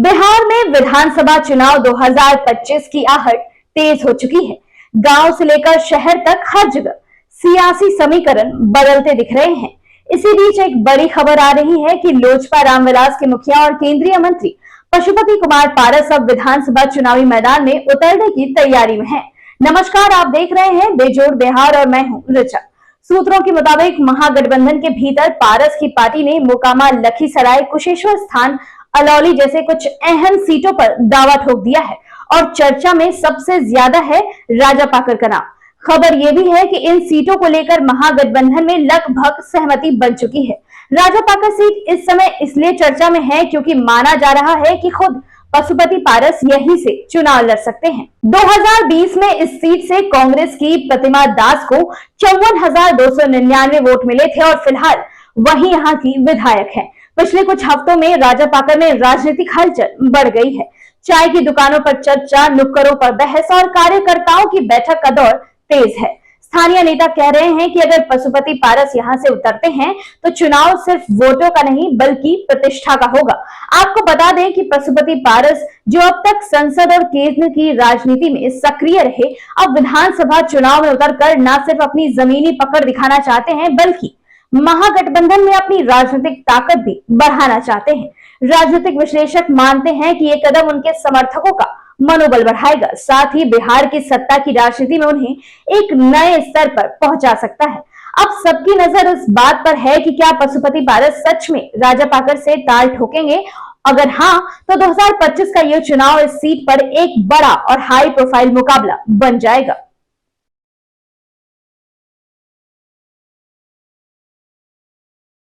बिहार में विधानसभा चुनाव 2025 की आहट तेज हो चुकी है। गांव से लेकर शहर तक हर जगह सियासी समीकरण बदलते दिख रहे हैं। इसी बीच एक बड़ी खबर आ रही है कि लोजपा रामविलास के मुखिया और केंद्रीय मंत्री पशुपति कुमार पारस अब विधानसभा चुनावी मैदान में उतरने की तैयारी में हैं। नमस्कार, आप देख रहे हैं बेजोड़ बिहार और मैं हूं ऋचा। सूत्रों के मुताबिक महागठबंधन के भीतर पारस की पार्टी ने मोकामा, लखीसराय, कुशेश्वर स्थान, अलौली जैसे कुछ अहम सीटों पर दावा ठोक दिया है और चर्चा में सबसे ज्यादा है राजापाकर का नाम। खबर यह भी है कि इन सीटों को लेकर महागठबंधन में लगभग सहमति बन चुकी है। राजापाकर सीट इस समय इसलिए चर्चा में है क्योंकि माना जा रहा है कि खुद पशुपति पारस यहीं से चुनाव लड़ सकते हैं। 2020 में इस सीट से कांग्रेस की प्रतिमा दास को 54,299 वोट मिले थे और फिलहाल वही यहाँ की विधायक है। पिछले कुछ हफ्तों में राजापाकर में राजनीतिक हलचल बढ़ गई है। चाय की दुकानों पर चर्चा, नुक्कड़ों पर बहस और कार्यकर्ताओं की बैठक का दौर तेज है। स्थानीय नेता कह रहे हैं कि अगर पशुपति पारस यहां से उतरते हैं तो चुनाव सिर्फ वोटों का नहीं बल्कि प्रतिष्ठा का होगा। आपको बता दें कि पशुपति पारस, जो अब तक संसद और केंद्र की राजनीति में सक्रिय रहे, अब विधानसभा चुनाव में उतरकर न सिर्फ अपनी जमीनी पकड़ दिखाना चाहते हैं बल्कि महागठबंधन में अपनी राजनीतिक ताकत भी बढ़ाना चाहते हैं। राजनीतिक विश्लेषक मानते हैं कि ये कदम उनके समर्थकों का मनोबल बढ़ाएगा, साथ ही बिहार की सत्ता की राजनीति में उन्हें एक नए स्तर पर पहुंचा सकता है। अब सबकी नजर इस बात पर है कि क्या पशुपति पारस सच में राजापाकर से ताल ठोकेंगे। अगर हाँ, तो 2025 का यह चुनाव इस सीट पर एक बड़ा और हाई प्रोफाइल मुकाबला बन जाएगा।